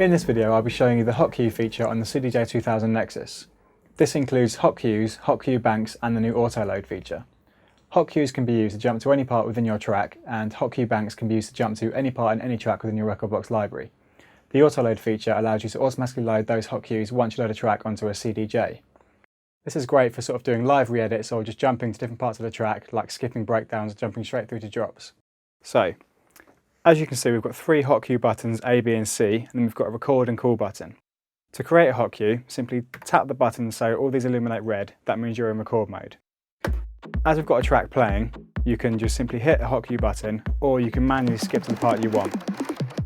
In this video I'll be showing you the hot queue feature on the CDJ-2000nexus. This includes hot queues, hot queue banks and the new autoload feature. Hot queues can be used to jump to any part within your track, and hot queue banks can be used to jump to any part in any track within your Rekordbox library. The autoload feature allows you to automatically load those hot queues once you load a track onto a CDJ. This is great for sort of doing live re-edits or just jumping to different parts of the track, like skipping breakdowns or jumping straight through to drops. So, as you can see, we've got three hot queue buttons, A, B and C, and then we've got a record and call button. To create a hot queue, simply tap the button so all these illuminate red. That means you're in record mode. As we've got a track playing, you can just simply hit the hot queue button, or you can manually skip to the part you want.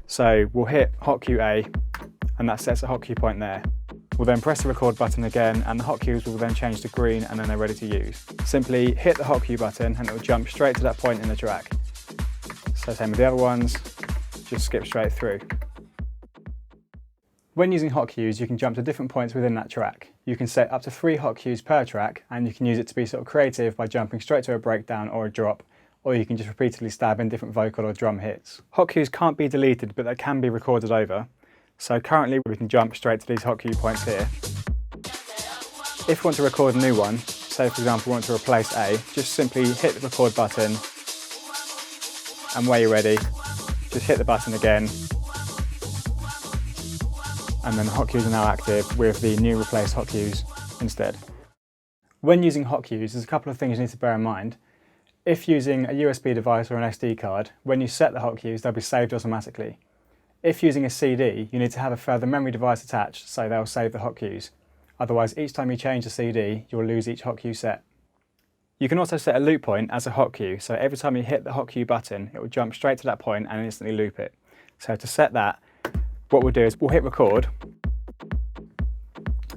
So we'll hit hot queue A, and that sets a hot queue point there. We'll then press the record button again, and the hot queues will then change to green, and then they're ready to use. Simply hit the hot queue button and it will jump straight to that point in the track. So same with the other ones, just skip straight through. When using hot queues, you can jump to different points within that track. You can set up to 3 hot queues per track, and you can use it to be sort of creative by jumping straight to a breakdown or a drop, or you can just repeatedly stab in different vocal or drum hits. Hot queues can't be deleted, but they can be recorded over. So currently we can jump straight to these hot queue points here. If we want to record a new one, say for example we want to replace A, just simply hit the record button, and when you're ready, just hit the button again, and then the hot queues are now active with the new replace hot queues instead. When using hot queues, there's a couple of things you need to bear in mind. If using a USB device or an SD card, when you set the hot queues, they'll be saved automatically. If using a CD, you need to have a further memory device attached, so they'll save the hot queues. Otherwise, each time you change the CD, you'll lose each hot queue set. You can also set a loop point as a hot queue, so every time you hit the hot queue button, it will jump straight to that point and instantly loop it. So to set that, what we'll do is we'll hit record,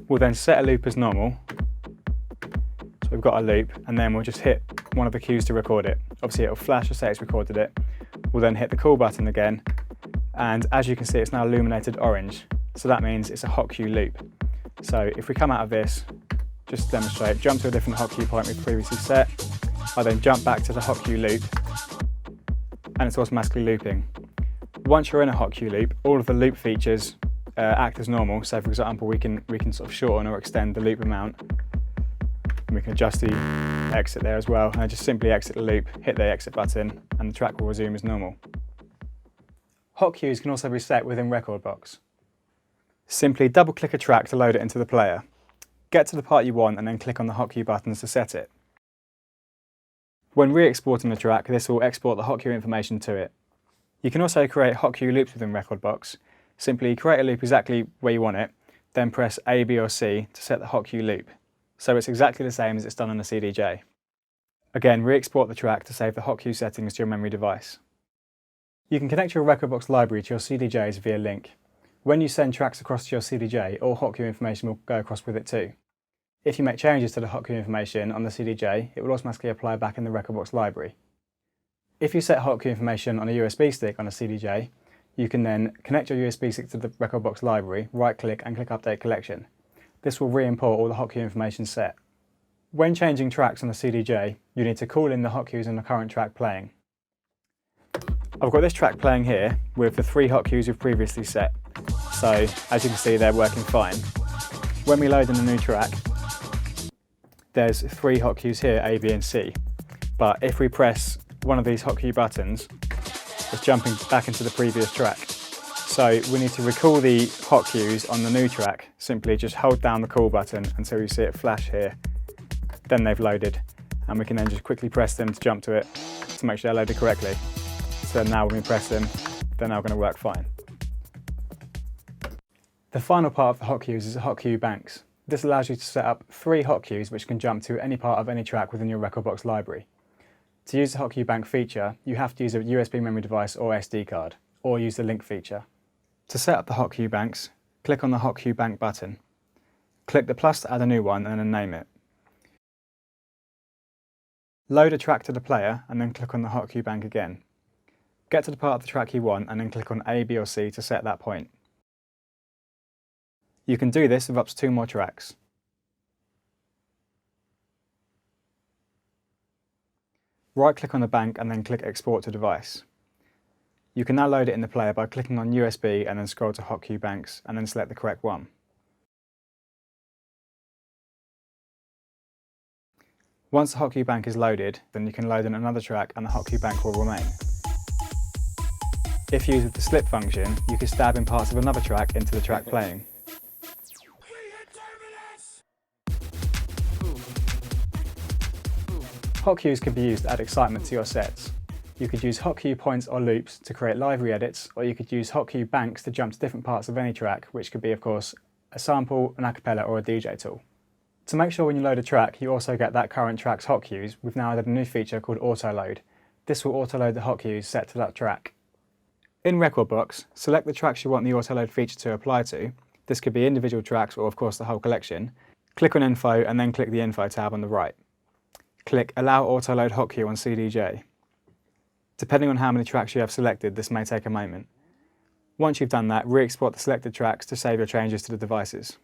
we'll then set a loop as normal, so we've got a loop, and then we'll just hit one of the queues to record it. Obviously it'll flash to say it's recorded it. We'll then hit the call button again, and as you can see it's now illuminated orange, so that means it's a hot queue loop. So if we come out of this, just to demonstrate, jump to a different hot queue point we've previously set, I then jump back to the hot queue loop, and it's automatically looping. Once you're in a hot queue loop, all of the loop features act as normal. So for example, we can sort of shorten or extend the loop amount, and we can adjust the exit there as well. And I just simply exit the loop, hit the exit button, and the track will resume as normal. Hot queues can also be set within Rekordbox. Simply double click a track to load it into the player. Get to the part you want and then click on the hot queue buttons to set it. When re-exporting the track, this will export the hot queue information to it. You can also create hot queue loops within Rekordbox. Simply create a loop exactly where you want it, then press A, B or C to set the hot queue loop. So it's exactly the same as it's done on the CDJ. Again, re-export the track to save the hot queue settings to your memory device. You can connect your Rekordbox library to your CDJs via link. When you send tracks across to your CDJ, all hot queue information will go across with it too. If you make changes to the hot queue information on the CDJ, it will automatically apply back in the Rekordbox library. If you set hot queue information on a USB stick on a CDJ, you can then connect your USB stick to the Rekordbox library, right-click and click Update Collection. This will re-import all the hot queue information set. When changing tracks on the CDJ, you need to call in the hot queues in the current track playing. I've got this track playing here with the 3 hot queues we've previously set. So, as you can see, they're working fine. When we load in a new track, there's 3 hot queues here, A, B and C. But if we press one of these hot queue buttons, it's jumping back into the previous track. So we need to recall the hot queues on the new track. Simply just hold down the call button until you see it flash here. Then they've loaded, and we can then just quickly press them to jump to it to make sure they're loaded correctly. So now when we press them, they're now going to work fine. The final part of the hot queues is the hot queue banks. This allows you to set up 3 hot queues which can jump to any part of any track within your Rekordbox library. To use the hot queue bank feature, you have to use a USB memory device or SD card, or use the link feature. To set up the hot queue banks, click on the hot queue bank button. Click the plus to add a new one and then name it. Load a track to the player and then click on the hot queue bank again. Get to the part of the track you want and then click on A, B or C to set that point. You can do this with up to 2 more tracks. Right click on the bank and then click Export to Device. You can now load it in the player by clicking on USB and then scroll to Hot-Cue Banks and then select the correct one. Once the Hot-Cue Bank is loaded, then you can load in another track and the Hot-Cue Bank will remain. If used with the slip function, you can stab in parts of another track into the track playing. Hot cues can be used to add excitement to your sets. You could use hot cue points or loops to create live re-edits, or you could use hot cue banks to jump to different parts of any track, which could be, of course, a sample, an acapella, or a DJ tool. To make sure when you load a track, you also get that current track's hot cues, we've now added a new feature called autoload. This will autoload the hot cues set to that track. In Rekordbox, select the tracks you want the autoload feature to apply to. This could be individual tracks or, of course, the whole collection. Click on Info and then click the Info tab on the right. Click Allow Autoload Hot Cue on CDJ. Depending on how many tracks you have selected, this may take a moment. Once you've done that, re-export the selected tracks to save your changes to the devices.